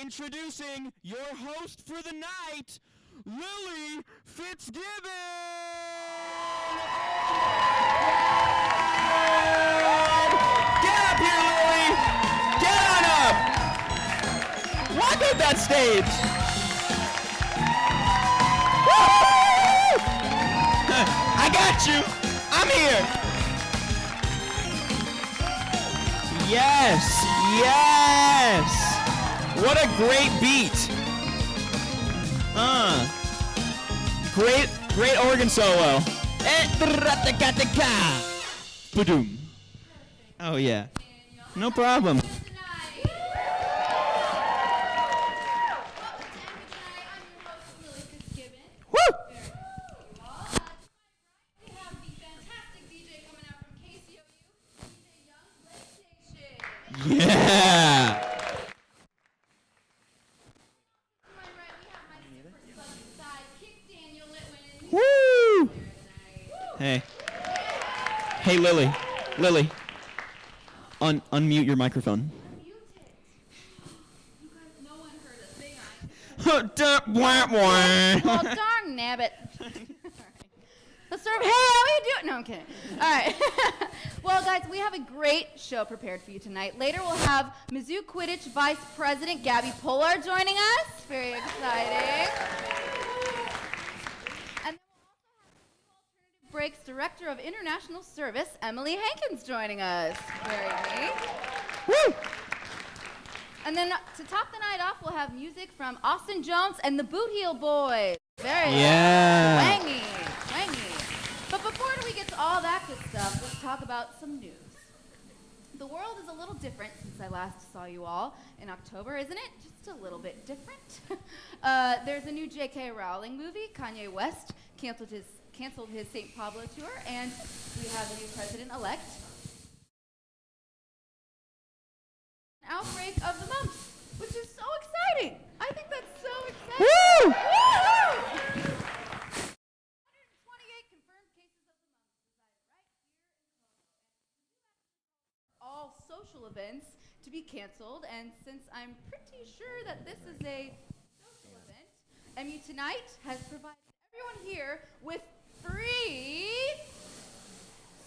Introducing your host for the night, Lily FitzGibbon! Get up here, Lily! Get on up! Walk up that stage! Woo! I got you! I'm here! Yes! Yes! What a great beat! Great organ solo. Ba-doom. Oh yeah. No problem. Woo! Yeah! Woo! Hey. Hey, Lily. Lily. Unmute your microphone. No one heard a thing. Well, darn nabbit. Let's start. Hey, how are you doing? No, I'm kidding. All right. Well, guys, we have a great show prepared for you tonight. Later, we'll have Mizzou Quidditch Vice President Gabby Polar joining us. Very exciting. And then we'll also have Alternative Breaks Director of International Service, Emily Hankins, joining us. Very neat. Woo! And then to top the night off, we'll have music from Austin Jones and the Boot Heel Boys. Very wangy. But before we get to all that good stuff, let's talk about some news. The world is a little different since I last saw you all in October, isn't it? Just a little bit different. There's a new J.K. Rowling movie. Kanye West canceled his St. Pablo tour, and we have a new president-elect. An outbreak of the mumps, which is so exciting. I think that's so exciting. Woo! Woo-hoo! 128 confirmed cases of the mumps decided right here in all social events to be canceled, and since I'm pretty sure that this is a social event, MU Tonight has provided everyone here with free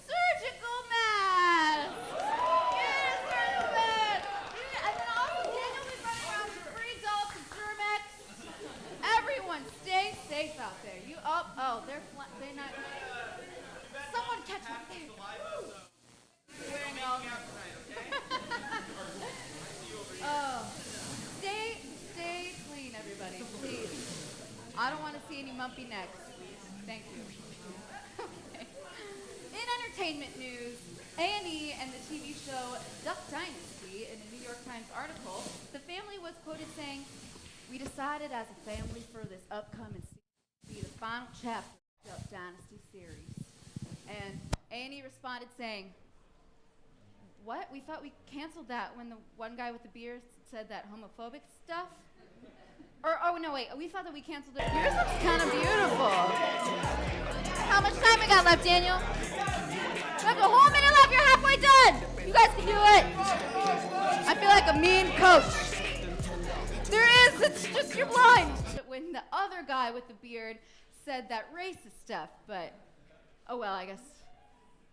surgical masks. Yes, surgical masks. And then also Daniel is running around with free dolls and Germex. Everyone, stay safe out there. They're not. Someone catch one there. Oh, stay clean, everybody, please. I don't want to see any mumpy necks. Thank you. Okay. In entertainment news, A&E and the TV show Duck Dynasty, in a New York Times article, the family was quoted saying, "We decided as a family for this upcoming season to be the final chapter of the Duck Dynasty series." And A&E responded saying, "What? We thought we canceled that when the one guy with the beard said that homophobic stuff?" We thought that we canceled it. Yours looks kind of beautiful. How much time we got left, Daniel? We have a whole minute left. You're halfway done. You guys can do it. I feel like a mean coach. There is. It's just you're blind. When the other guy with the beard said that racist stuff, but oh well, I guess.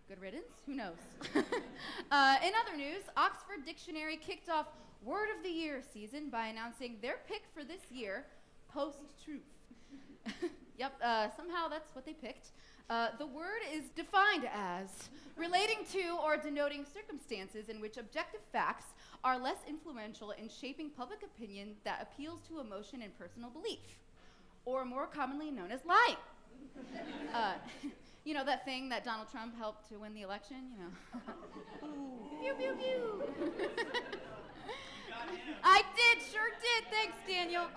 Good riddance? Who knows? In other news, Oxford Dictionary kicked off Word of the Year season by announcing their pick for this year, post-truth. Yep, somehow that's what they picked. The word is defined as relating to or denoting circumstances in which objective facts are less influential in shaping public opinion that appeals to emotion and personal belief, or more commonly known as lying. You know, that thing that Donald Trump helped to win the election, you know. Pew, pew, pew. I sure did. Thanks, Daniel.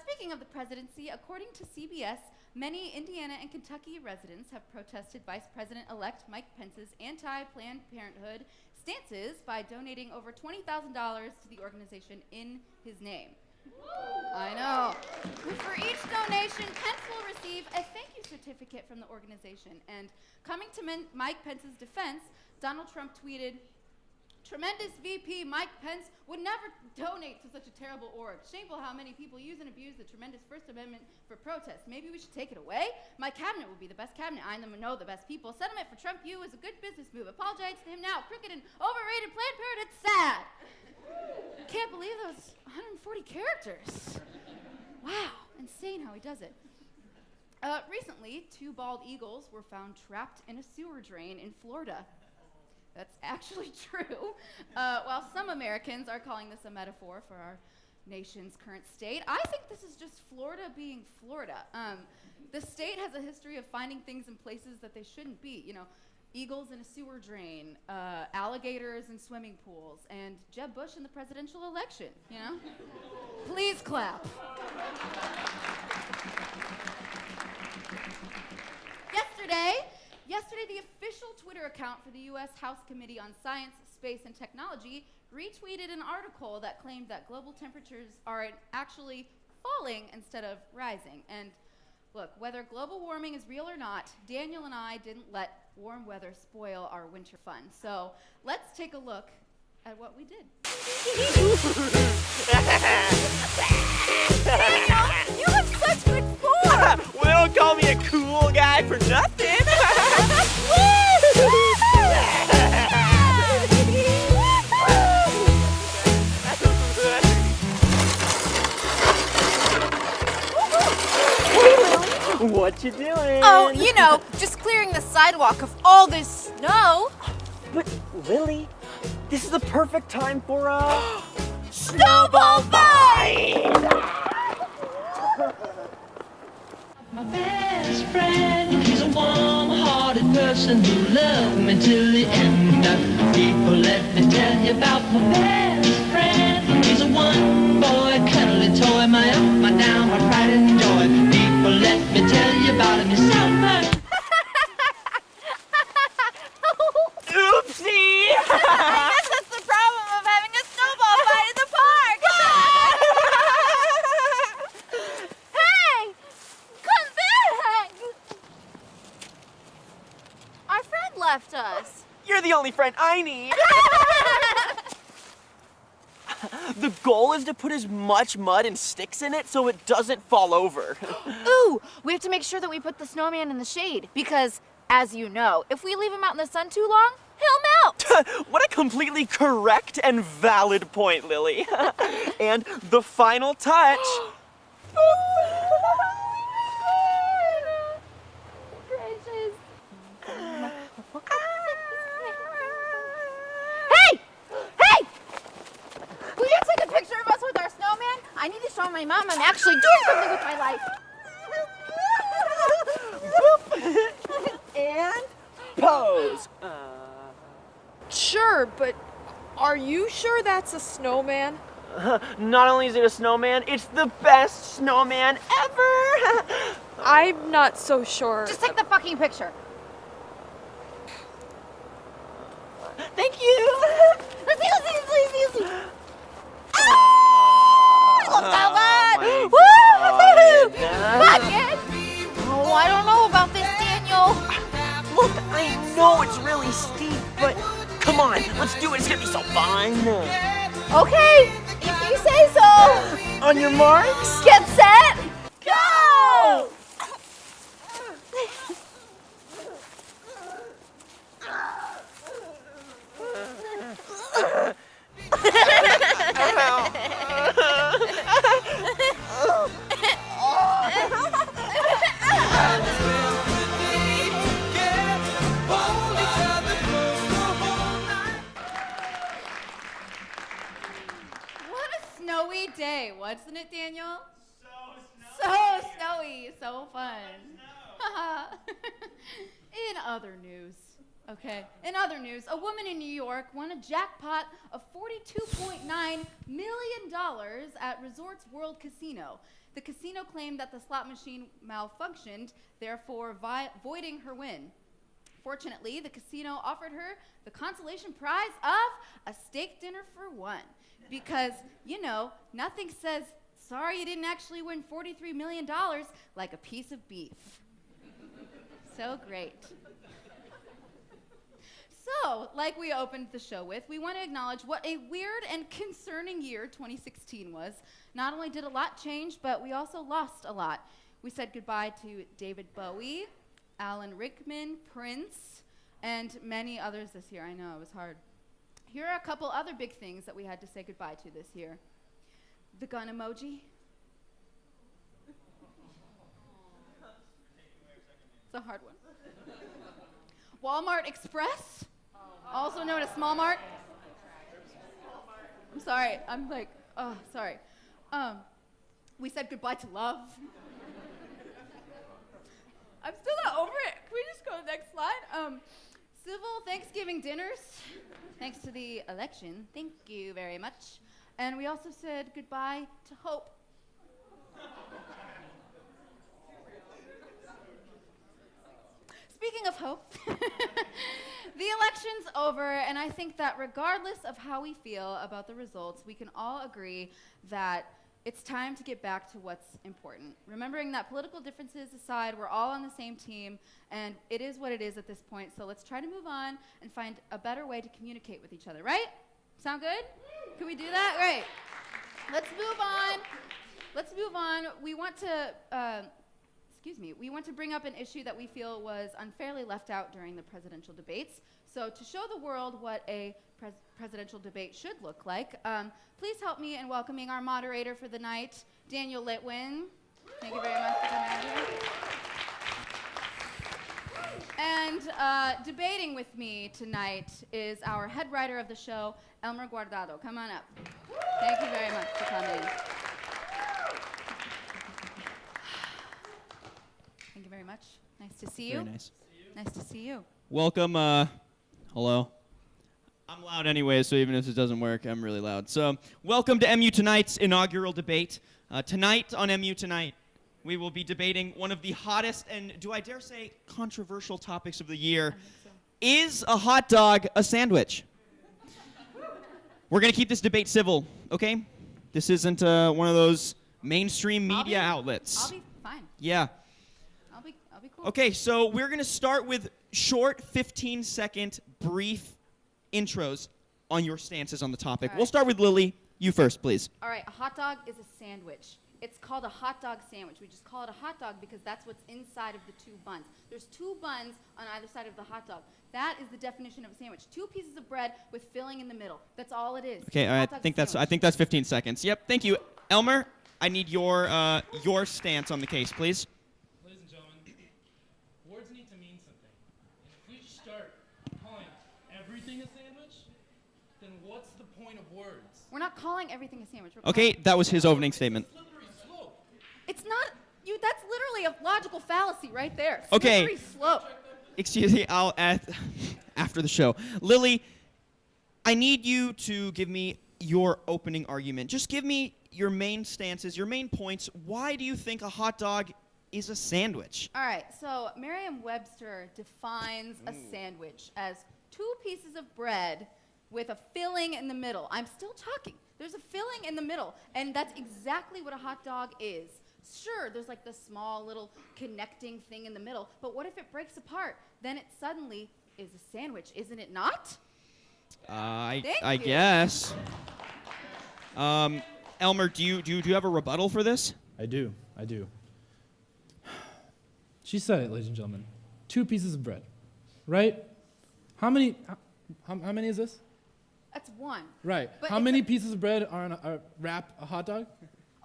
Speaking of the presidency, according to CBS, many Indiana and Kentucky residents have protested Vice President-elect Mike Pence's anti-Planned Parenthood stances by donating over $20,000 to the organization in his name. I know. For each donation, Pence will receive a thank you certificate from the organization. And coming to Mike Pence's defense, Donald Trump tweeted, Tremendous VP Mike Pence would never donate to such a terrible org. Shameful how many people use and abuse the tremendous First Amendment for protest. Maybe we should take it away? My cabinet will be the best cabinet. I know the best people. Settlement for Trump U is a good business move. Apologize to him now. Crooked and overrated Planned Parenthood. Sad. Can't believe those 140 characters. Wow, insane how he does it. Recently, 2 bald eagles were found trapped in a sewer drain in Florida. That's actually true. While some Americans are calling this a metaphor for our nation's current state, I think this is just Florida being Florida. The state has a history of finding things in places that they shouldn't be. You know, eagles in a sewer drain, alligators in swimming pools, and Jeb Bush in the presidential election, you know? Please clap. Yesterday, the official Twitter account for the U.S. House Committee on Science, Space, and Technology retweeted an article that claimed that global temperatures are actually falling instead of rising. And look, whether global warming is real or not, Daniel and I didn't let warm weather spoil our winter fun. So let's take a look at what we did. Daniel, you have such good form! Well, don't call me a cool guy for nothing. What you doing? Oh, you know, just clearing the sidewalk of all this snow. But Lily, this is the perfect time for a Snowball fight! My best friend, he's a warm-hearted person who loved me till the end. People, let me tell you about my best friend. He's a one-boy cuddly toy, my up, my down, my pride and joy. People, let me tell you about him. He's so much. Oopsie! I guess that's the problem of having a snowball fight in the park. Hey! Come back! Our friend left us. You're the only friend I need. The goal is to put as much mud and sticks in it so it doesn't fall over. Ooh, we have to make sure that we put the snowman in the shade because, as you know, if we leave him out in the sun too long, he'll melt. What a completely correct and valid point, Lily. And the final touch. Hey! Hey! Will you take a picture of us with our snowman? I need to show my mom I'm actually doing something with my life. And pose. Sure, but are you sure that's a snowman? Not only is it a snowman, it's the best snowman ever. I'm not so sure. Just take the fucking picture. Thank you. Let's see. Oh, I love that one. Woo! Fuck it. Oh, I don't know about this, Daniel. Look, I know it's really steep, but come on, let's do it. It's gonna be so fun. Okay, if you say so. On your marks, Get set. Go! What a snowy day, wasn't it, Daniel? So snowy, so fun. In other news, a woman in New York won a jackpot of $42.9 million at Resorts World Casino. The casino claimed that the slot machine malfunctioned, therefore voiding her win. Fortunately, the casino offered her the consolation prize of a steak dinner for one. Because, you know, nothing says, sorry you didn't actually win $43 million like a piece of beef. So great. So, like we opened the show with, we want to acknowledge what a weird and concerning year 2016 was. Not only did a lot change, but we also lost a lot. We said goodbye to David Bowie, Alan Rickman, Prince, and many others this year. I know, it was hard. Here are a couple other big things that we had to say goodbye to this year. The gun emoji. It's a hard one. Walmart Express, also known as Small Mart. I'm sorry, I'm like, oh, sorry. We said goodbye to love. I'm still not over it. Can we just go to the next slide? Civil Thanksgiving dinners, thanks to the election. Thank you very much. And we also said goodbye to hope. Speaking of hope, the election's over, and I think that regardless of how we feel about the results, we can all agree that it's time to get back to what's important. Remembering that political differences aside, we're all on the same team, and it is what it is at this point, so let's try to move on and find a better way to communicate with each other, right? Sound good? Can we do that? Right. Let's move on. Let's move on. We want to bring up an issue that we feel was unfairly left out during the presidential debates. So to show the world what a presidential debate should look like, please help me in welcoming our moderator for the night, Daniel Litwin. Thank you very much for coming out here. And debating with me tonight is our head writer of the show, Elmer Guardado. Come on up. Thank you very much for coming. Thank you very much. Nice to see you. Very nice. Nice to see you. Welcome. Hello. I'm loud anyway, so even if it doesn't work, I'm really loud. So, welcome to MU Tonight's inaugural debate. Tonight on MU Tonight, we will be debating one of the hottest and, do I dare say, controversial topics of the year. Is a hot dog a sandwich? We're going to keep this debate civil, okay? This isn't one of those mainstream media outlets. I'll be fine. Yeah. I'll be cool. Okay, so we're going to start with short 15-second brief intros on your stances on the topic. All right. We'll start with Lily. You first, please. All right, a hot dog is a sandwich. It's called a hot dog sandwich. We just call it a hot dog because that's what's inside of the two buns. There's two buns on either side of the hot dog. That is the definition of a sandwich. Two pieces of bread with filling in the middle. That's all it is. Okay, I think that's 15 seconds. Yep, thank you. Elmer, I need your stance on the case, please. Ladies and gentlemen, words need to mean something. And if we just start calling everything a sandwich, then what's the point of words? We're not calling everything a sandwich. Okay, that was his opening statement. Slippery slope. It's not you. That's literally a logical fallacy right there. Okay. Slippery slope. Excuse me, I'll add after the show. Lily, I need you to give me your opening argument. Just give me your main stances, your main points. Why do you think a hot dog is a sandwich? All right, so Merriam-Webster defines a sandwich as two pieces of bread with a filling in the middle. I'm still talking. There's a filling in the middle, and that's exactly what a hot dog is. Sure, there's like the small little connecting thing in the middle, but what if it breaks apart? Then it suddenly is a sandwich, isn't it not? I Thank you. guess. Elmer, do you have a rebuttal for this? I do. She said it, ladies and gentlemen. Two pieces of bread, right? How many is this? That's one. Right. But How it's many a- pieces of bread are on a wrap a hot dog?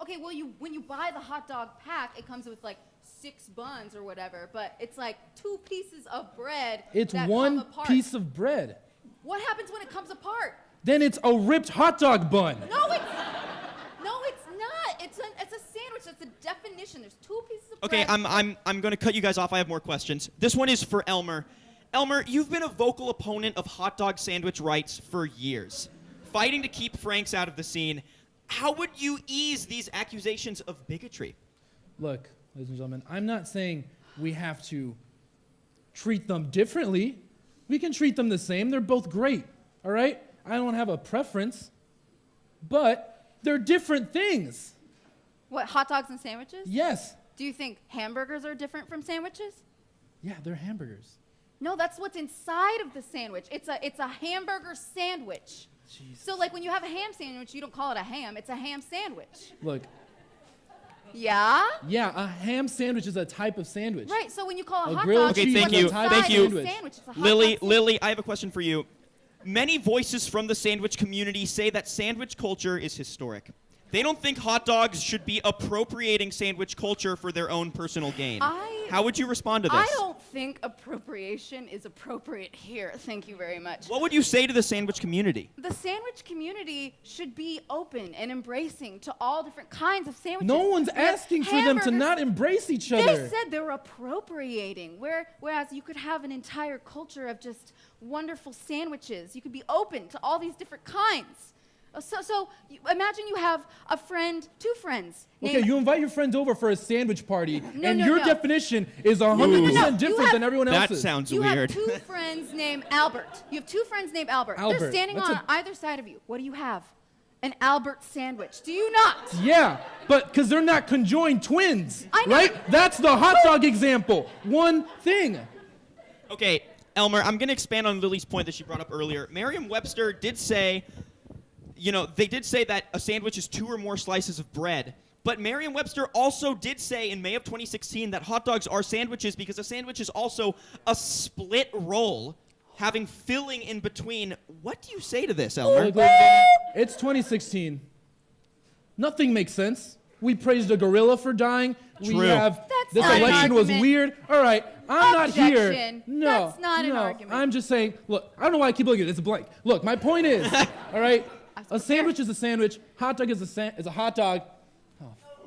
Okay, well, when you buy the hot dog pack, it comes with like 6 buns or whatever, but it's like 2 pieces of bread It's that one come apart. piece of bread. What happens when it comes apart? Then it's a ripped hot dog bun. No, it's not. It's a sandwich. That's a definition. There's 2 pieces of Okay, bread. I'm going to cut you guys off. I have more questions. This one is for Elmer. Elmer, you've been a vocal opponent of hot dog sandwich rights for years, fighting to keep Franks out of the scene. How would you ease these accusations of bigotry? Look, ladies and gentlemen, I'm not saying we have to treat them differently. We can treat them the same. They're both great, all right? I don't have a preference, but they're different things. What, hot dogs and sandwiches? Yes. Do you think hamburgers are different from sandwiches? Yeah, they're hamburgers. No, that's what's inside of the sandwich. It's a hamburger sandwich. Jesus. So like when you have a ham sandwich, you don't call it a ham. It's a ham sandwich. Look, Yeah? yeah, a ham sandwich is a type of sandwich. Right. So when you call a hot grilled dog, Okay, cheese thank what's you. inside Thank of you. the sandwich? It's a hot Lily, dog sandwich. Lily, I have a question for you. Many voices from the sandwich community say that sandwich culture is historic. They don't think hot dogs should be appropriating sandwich culture for their own personal gain. How would you respond to this? I don't think appropriation is appropriate here. Thank you very much. What would you say to the sandwich community? The sandwich community should be open and embracing to all different kinds of sandwiches. No one's We have asking for them to hamburgers. not embrace each They other. said they're appropriating, whereas you could have an entire culture of just wonderful sandwiches. You could be open to all these different kinds. So imagine you have a friend, two friends. Okay, you invite your friends over for a sandwich party, No, and no, your no. definition is 100% No. You different have- than everyone That else's. sounds You weird. have two friends named Albert. You have two friends named Albert. Albert. They're standing That's on a- either side of you. What do you have? An Albert sandwich. Do you not? Yeah, but because they're not conjoined twins, I know. right? That's the hot dog example. One thing. Okay, Elmer, I'm going to expand on Lily's point that she brought up earlier. Merriam-Webster did say, they did say that a sandwich is 2 or more slices of bread. But Merriam-Webster also did say in May of 2016 that hot dogs are sandwiches because a sandwich is also a split roll having filling in between. What do you say to this, Elmer? Look, it's 2016. Nothing makes sense. We praised a gorilla for dying. True. We have That's this not an election was argument. weird. All right, I'm not here. Objection. No, That's not an no. argument. I'm just saying. Look, I don't know why I keep looking at it. It's a blank. Look, my point is, all right, a sandwich is a sandwich. Hot dog is a hot dog.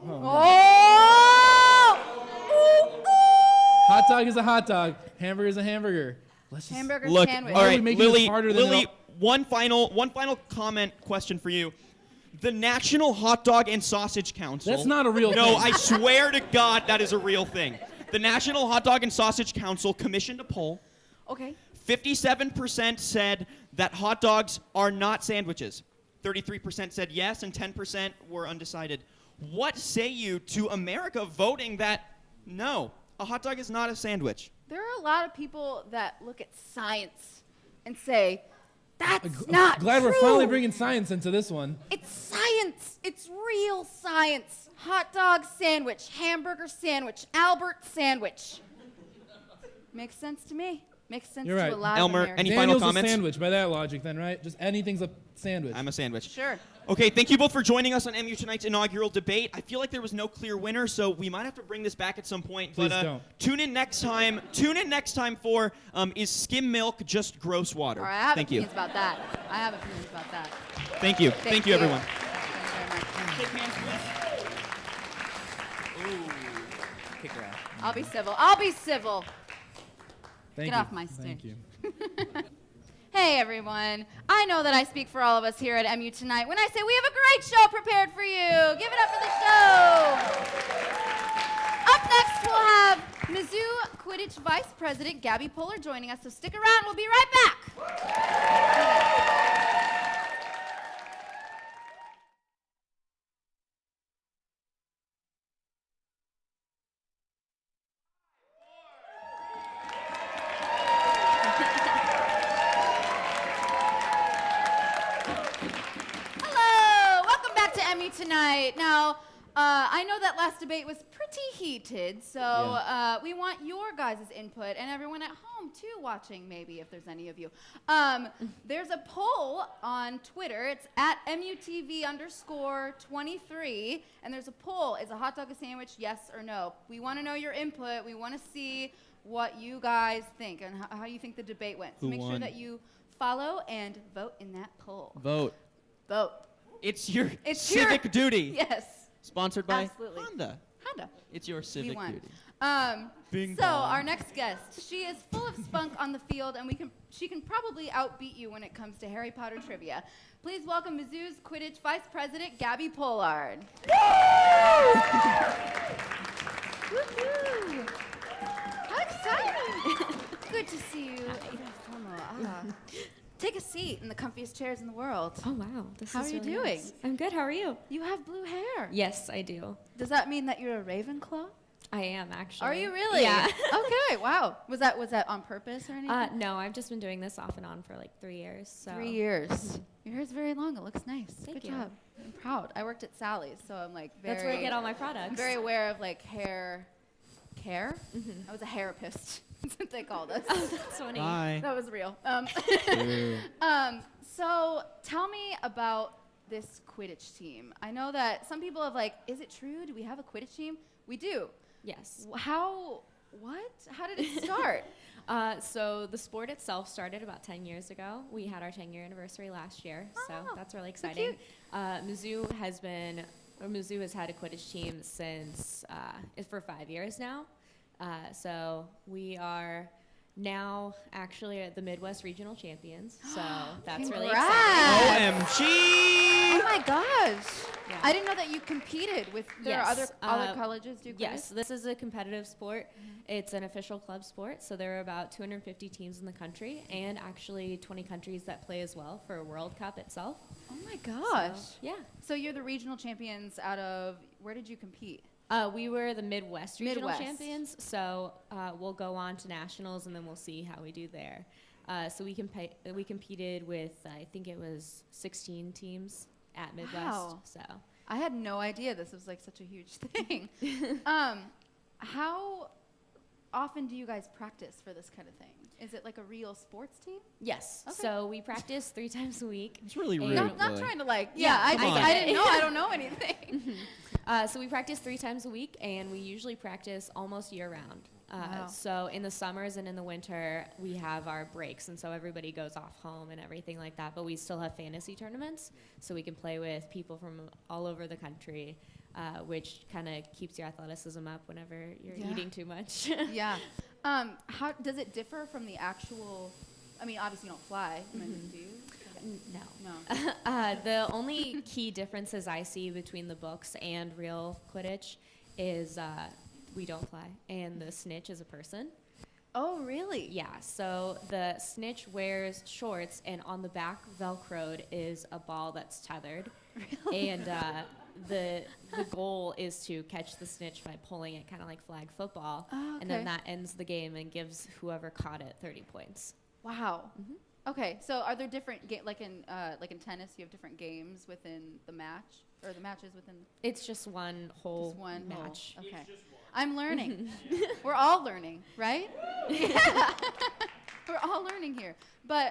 Oh! Ooh, ooh. Hot dog is a hot dog. Hamburger is a hamburger. Let's just Hamburger Look, sandwich. all Why are we right, making this Lily, harder than Lily, it one final comment question for you. The National Hot Dog and Sausage Council. That's not a real No, thing. I swear to God, that is a real thing. The National Hot Dog and Sausage Council commissioned a poll. Okay. 57% said that hot dogs are not sandwiches. 33% said yes, and 10% were undecided. What say you to America voting that no, a hot dog is not a sandwich? There are a lot of people that look at science and say, that's I'm not glad true. we're finally bringing science into this one. It's science. It's real science. Hot dog sandwich, hamburger sandwich, Albert sandwich. Makes sense to me. Makes sense You're to right. a lot Elmer, of Americans. any final Daniel's comments? a sandwich by that logic, then, right? Just anything's a sandwich. I'm a sandwich. Sure. Okay, thank you both for joining us on MU Tonight's inaugural debate. I feel like there was no clear winner, so we might have to bring this back at some point. Please but don't. Tune in next time. Tune in next time for Is Skim Milk Just Gross Water? All right, I have Thank you. opinions about that. I have opinions about that. Thank you. Thank you, everyone. Thank you very much. Shake hands, please. Ooh. Kick her out. I'll be civil. I'll be civil. Thank Get you. off my Thank stage. you. Hey everyone. I know that I speak for all of us here at MU tonight when I say we have a great show prepared for you. Give it up for the show. Up next we'll have Mizzou Quidditch Vice President Gabby Poehler joining us, so stick around. We'll be right back. Hello, welcome back to MU tonight. Now, I know that last debate was pretty heated, so we want your guys' input and everyone at home too watching, maybe if there's any of you. There's a poll on Twitter. It's at MUTV_23, and there's a poll. Is a hot dog a sandwich, yes or no? We want to know your input. We want to see what you guys think and how you think the debate went. So Who make sure won? that you follow and vote in that poll. Vote. Vote. It's your It's civic your- duty. Yes. Sponsored by Absolutely. Honda. Honda. It's your We civic won. duty. So our next guest, she is full of spunk on the field, and she can probably outbeat you when it comes to Harry Potter trivia. Please welcome Mizzou's Quidditch Vice President Gabby Pollard. Woohoo! How exciting! Good to see you. Take a seat in the comfiest chairs in the world. Oh, wow. This How is are you really doing? nice. I'm good. How are you? You have blue hair. Yes, I do. Does that mean that you're a Ravenclaw? I am actually. Are you really? Yeah. Okay. Wow. Was that on purpose or anything? No, I've just been doing this off and on for like 3 years. So. 3 years. Your hair's very long. It looks nice. Thank Good you. job. I'm proud. I worked at Sally's, so I'm like very. That's where I get all my products. I'm very aware of like hair care. I was a hairapist. That's what they called us. That's funny. Bye. That was real. So tell me about this Quidditch team. I know that some people have like, is it true? Do we have a Quidditch team? We do. Yes. How? What? How did it start? So the sport itself started about 10 years ago. We had our 10-year anniversary last year, so that's really exciting. Mizzou has had a Quidditch team since for 5 years now. So we are now actually the Midwest Regional Champions. So that's really exciting. OMG! Oh my gosh! Yeah. I didn't know that you competed with. There are Yes, other colleges do Quidditch? Yes, this is a competitive sport. It's an official club sport, so there are about 250 teams in the country, and actually 20 countries that play as well for a World Cup itself. Oh my gosh! So, yeah. So you're the regional champions out of where did you compete? We were the Midwest Regional Midwest. Champions, so we'll go on to nationals, and then we'll see how we do there. So we competed with, I think it was 16 teams at Midwest. Wow. So I had no idea this was like such a huge thing. How often do you guys practice for this kind of thing? Is it like a real sports team? yes, Okay. so we practice 3 times a week. It's really And- rude. Not Lily. trying to like. Yeah, Yeah, I come on. I didn't know. I don't know anything. So we practice 3 times a week, and we usually practice almost year-round. Wow. So in the summers and in the winter, we have our breaks, and so everybody goes off home and everything like that. But we still have fantasy tournaments, so we can play with people from all over the country, which kind of keeps your athleticism up whenever you're Yeah. eating too much. Yeah. How does it differ from the actual? I mean, obviously you don't fly. Do you? No. No. The only key differences I see between the books and real Quidditch is we don't fly, and the snitch is a person. Oh, really? Yeah, so the snitch wears shorts, and on the back Velcroed is a ball that's tethered. Really? And the goal is to catch the snitch by pulling it, kind of like flag football. Oh, And then okay. that ends the game and gives whoever caught it 30 points. Wow. Okay, so are there different like in tennis, you have different games within the match, or the matches within It's just one whole just one whole- match. Okay. I'm learning. We're all learning, right? Yeah. We're all learning here. But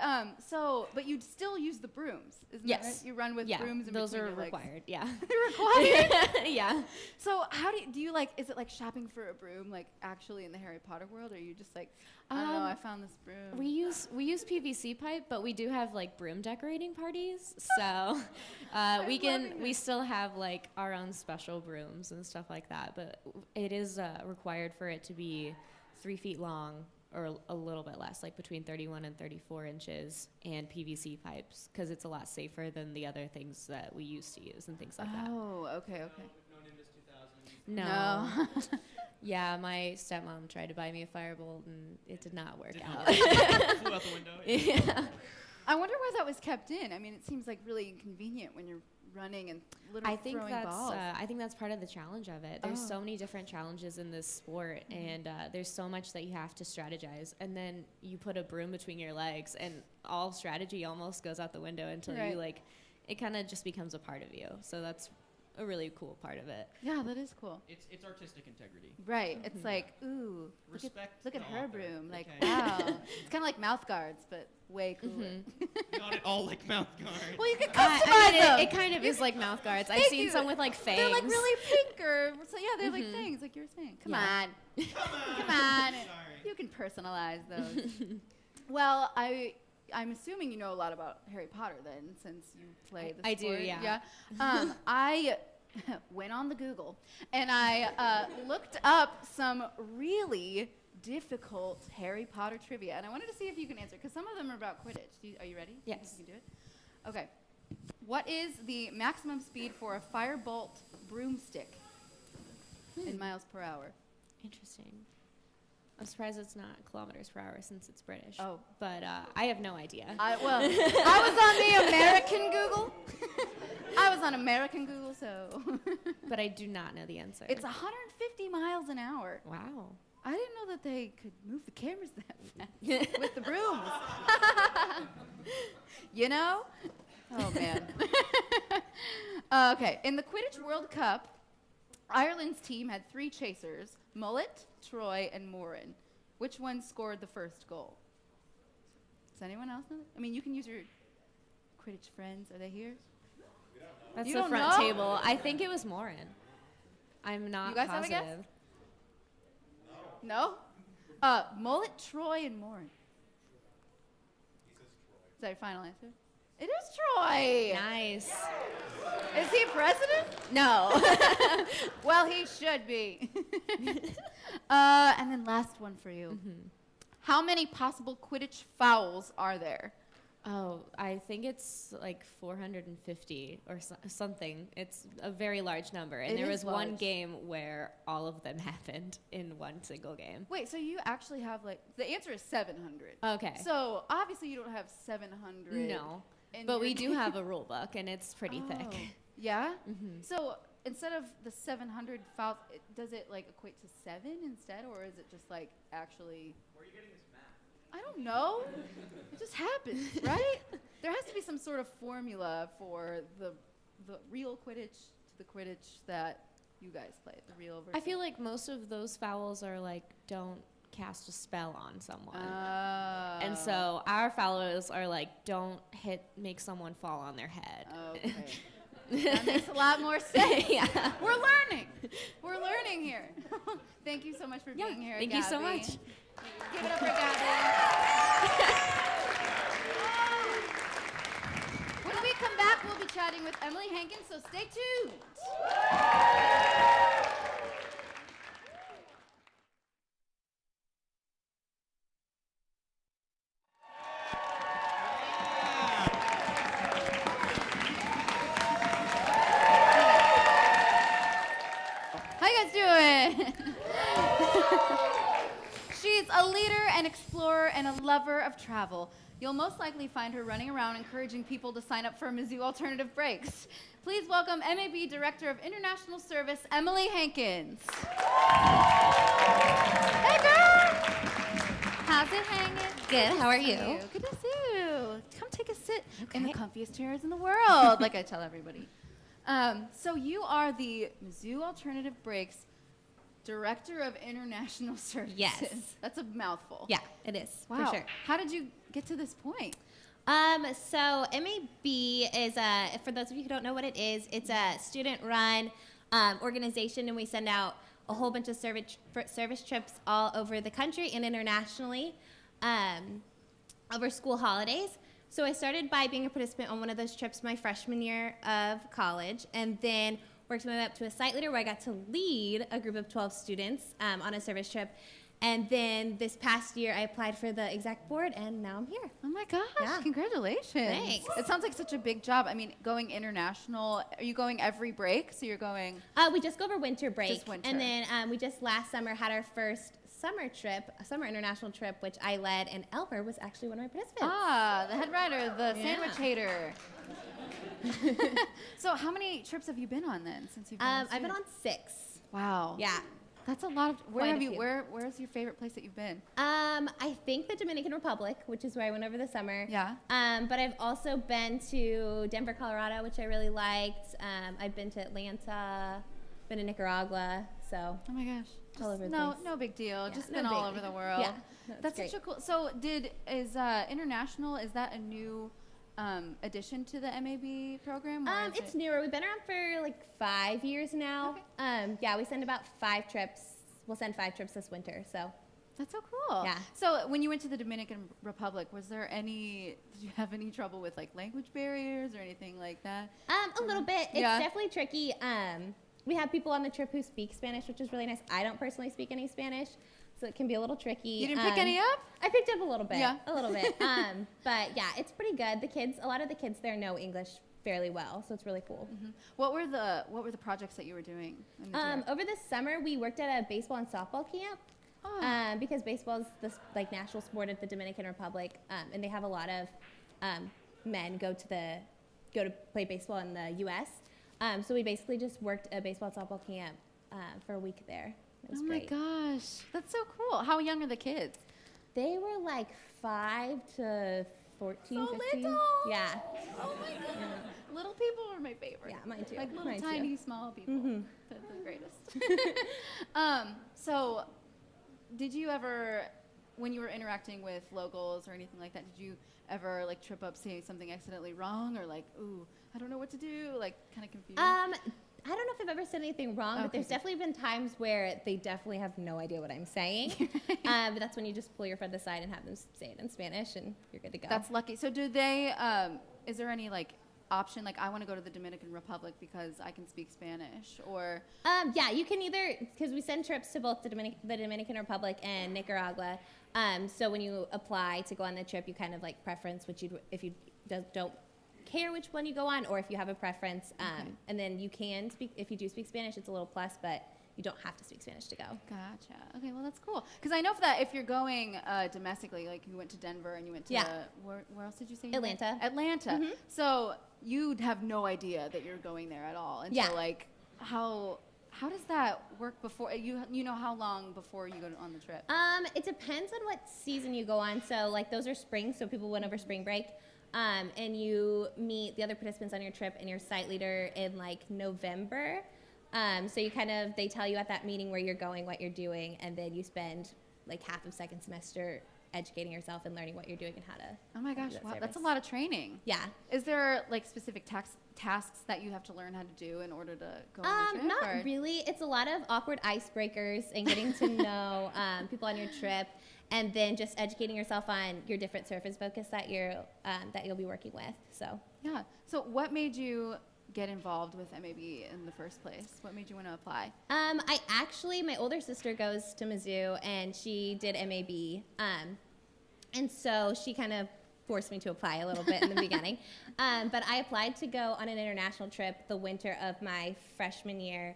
but you'd still use the brooms, isn't Yes. that right? You run with Yeah, brooms in those between are your legs. required, yeah. They're required? Yeah. So how do you like, is it like shopping for a broom, like actually in the Harry Potter world, or are you just like, I don't know, I found this broom? We use PVC pipe, but we do have like broom decorating parties. So we still have like our own special brooms and stuff like that. But it is required for it to be 3 feet long or a little bit less, like between 31 and 34 inches, and PVC pipes, because it's a lot safer than the other things that we used to use and things like that. Oh, okay. No. Yeah, my stepmom tried to buy me a firebolt, and it did not work out. Flew out the window. Yeah. I wonder why that was kept in. I mean, it seems like really inconvenient when you're running and literally throwing balls. I think that's part of the challenge of it. There's Oh. so many different challenges in this sport, and there's so much that you have to strategize. And then you put a broom between your legs, and all strategy almost goes out the window until Right. you it kind of just becomes a part of you. So that's a really cool part of it. Yeah, that is cool. It's artistic integrity. Right. It's like, ooh, Respect look at the her author. broom. Like, Okay. wow. It's kind of like mouth guards, but way cooler. Not at all like mouth guard. Well, you can I customize mean, them. it kind of is like mouth guards. I've Thank seen you. some with like fangs. They're like really pink or so. Yeah, they're like fangs, like you were saying. Come on. Come on. Sorry. You can personalize those. Well, I'm assuming you know a lot about Harry Potter then, since you play the I do, sport. yeah. I went on the Google and I looked up some really difficult Harry Potter trivia, and I wanted to see if you can answer because some of them are about Quidditch. Are you ready? You think Yes. you can do it. Okay. What is the maximum speed for a firebolt broomstick in miles per hour? Interesting. I'm surprised it's not kilometers per hour since it's British. Oh. But I have no idea. I was on the American Google. I was on American Google, so. But I do not know the answer. It's 150 miles an hour. Wow. I didn't know that they could move the cameras that fast with the brooms. You know? Oh, man. Okay, in the Quidditch World Cup, Ireland's team had 3 chasers, Mullet, Troy, and Morin. Which one scored the first goal? Does anyone else know that? I mean, you can use your Quidditch friends. Are they here? That's You the don't front know? table. I think it was Morin. I'm not You guys have a positive. guess? No? Mullet, Troy, and Morin. Is that your final answer? It is Troy. Nice. Is he president? No. Well, he should be. And then last one for you. How many possible Quidditch fouls are there? Oh, I think it's like 450 or something. It's a very large number. And It there is was one large. game where all of them happened in one single game. Wait, so you actually have the answer is 700. Okay. So obviously you don't have 700. No. in But your we do game. have a rule book, and it's pretty thick. Oh, Yeah? Mm-hmm. So instead of the 700 fouls, does it equate to 7 instead, or is it just actually? Where are you getting this math? I don't know. It just happens, right? There has to be some sort of formula for the real Quidditch to the Quidditch that you guys play, the real version. I feel like most of those fouls are don't cast a spell on someone. And so our fouls are don't make someone fall on their head. Okay. That makes a lot more sense. Yeah. We're learning. We're learning here. Thank you so much for being here, Thank you so Gabby. much. Give it up for Gabby. When we come back, we'll be chatting with Emily Hankins, so stay tuned. How you guys doing? She's a leader, an explorer, and a lover of travel. You'll most likely find her running around encouraging people to sign up for Mizzou Alternative Breaks. Please welcome MAB Director of International Service, Emily Hankins. Hey, girl! How's it hanging? Good, how are See you? Good to see you. Come take a sit in the comfiest chairs in the world, like I tell everybody. So you are the Mizzou Alternative Breaks Director of International Services. Yes. That's a mouthful. Yeah, it is, Wow. for sure. How did you get to this point? So MAB is for those of you who don't know what it is, it's a student-run organization, and we send out a whole bunch of service trips all over the country and internationally over school holidays. So I started by being a participant on one of those trips my freshman year of college, and then worked my way up to a site leader where I got to lead a group of 12 students on a service trip. And then this past year, I applied for the exec board, and now I'm here. Oh my gosh, Yeah. congratulations. Thanks. It sounds like such a big job. I mean, going international, are you going every break? So you're going, We just go over winter break. Just winter. And then we just last summer had our first summer trip, a summer international trip, which I led, and Elmer was actually one of my participants. the head writer, the sandwich hater. So how many trips have you been on then since you've been a I've been student? on 6. Wow. Yeah. That's a lot of, Quite a few. where's your favorite place that you've been? I think the Dominican Republic, which is where I went over the summer. Yeah. But I've also been to Denver, Colorado, which I really liked. I've been to Atlanta, been to Nicaragua, so Oh my gosh. all over the no, place. no big deal. Yeah, Just no been all big. over the world. Yeah, no, it's That's great. such a cool. So is international? Is that a new addition to the MAB program? or is It's it- newer. We've been around for like 5 years now. Okay. Yeah, we send about 5 trips. We'll send 5 trips this winter, so. That's so cool. Yeah. So when you went to the Dominican Republic, did you have any trouble with language barriers or anything like that? A little bit. It's Yeah. definitely tricky. We have people on the trip who speak Spanish, which is really nice. I don't personally speak any Spanish, so it can be a little tricky. You didn't pick any up? I picked up a little bit. Yeah. A little bit. But yeah, it's pretty good. A lot of the kids there know English fairly well, so it's really cool. What were the projects that you were doing? In the trip? Over the summer, we worked at a baseball and softball camp. because baseball is the like national sport of the Dominican Republic, and they have a lot of men go to play baseball in the U.S. So we basically just worked a baseball and softball camp for a week there. It was great. My gosh, that's so cool. How young are the kids? They were like 5 to 14, So 15. little. Yeah. Oh my god. Little people are my favorite. Yeah, mine too. Like little Mine too. tiny small people. They're the greatest. So did you ever, when you were interacting with locals or anything like that, did you ever like trip up saying something accidentally wrong or like, ooh, I don't know what to do, like kind of confused? I don't know if I've ever said anything wrong, but there's definitely been times where they definitely have no idea what I'm saying. But that's when you just pull your friend aside and have them say it in Spanish, and you're good to go. That's lucky. So do they, is there any like option, like I want to go to the Dominican Republic because I can speak Spanish, or? Yeah, you can either, because we send trips to both the Dominican Republic and Nicaragua. So when you apply to go on the trip, you kind of like preference which if you don't care which one you go on, or if you have a preference. And then you can speak, if you do speak Spanish, it's a little plus, but you don't have to speak Spanish to go. Gotcha. Okay, well that's cool. Because I know that if you're going domestically, like you went to Denver and you went to where else did you say? You went? Atlanta. Atlanta. So you'd have no idea that you're going there at all. And so like how does that work before you know how long before you go on the trip? It depends on what season you go on. So like those are spring, so people went over spring break. And you meet the other participants on your trip and your site leader in like November. So you they tell you at that meeting where you're going, what you're doing, and then you spend like half of second semester educating yourself and learning what you're doing and how to. Oh my gosh, wow, that's a lot of training. Yeah. Is there like specific tasks that you have to learn how to do in order to go on the trip? Not really. It's a lot of awkward icebreakers and getting to know people on your trip, and then just educating yourself on your different surface focus that you'll be working with. So. Yeah. So what made you get involved with MAB in the first place? What made you want to apply? My older sister goes to Mizzou and she did MAB. And so she kind of forced me to apply a little bit in the beginning. But I applied to go on an international trip the winter of my freshman year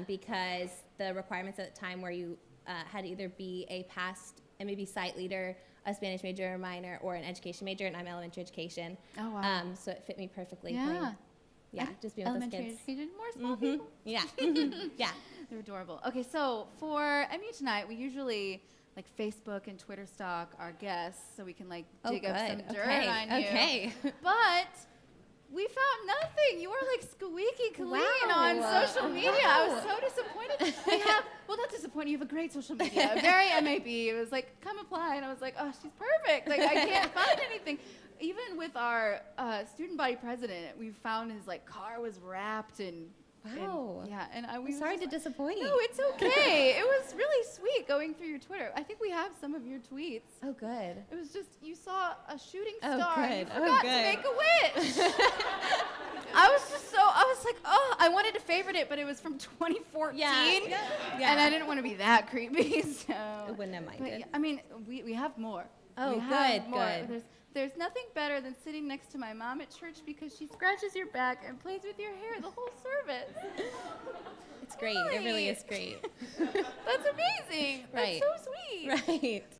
because the requirements at the time were you had to either be a past MAB site leader, a Spanish major or minor, or an education major, and I'm elementary education. Oh, wow. So it fit me perfectly. Yeah. Yeah, just being with those Elementary kids. education, more small people. Yeah. Yeah. They're adorable. Okay, so for MU Tonight, we usually like Facebook and Twitter stalk our guests so we can like dig up some dirt on you. Okay. But we found nothing. You are like squeaky clean on Wow. social media. I was so disappointed. We have, well, not disappointed. You have a great social media. Very MAB. It was like, come apply. And I was like, oh, she's perfect. Like, I can't find anything. Even with our student body president, we found his like car was wrapped and Wow. and I'm sorry to disappoint. No, it's okay. It was really sweet going through your Twitter. I think we have some of your tweets. Oh, good. It was just you saw a shooting Oh, star and you good. forgot to make a wish. I was like, oh, I wanted to favorite it, but it was from 2014. Yeah. And I didn't want to be that creepy. So I wouldn't have But, minded. yeah, I mean, we have more. Oh, We have good, more. good. There's nothing better than sitting next to my mom at church because she scratches your back and plays with your hair the whole service. It's great. It really is great. That's amazing. Right. That's so sweet. Right.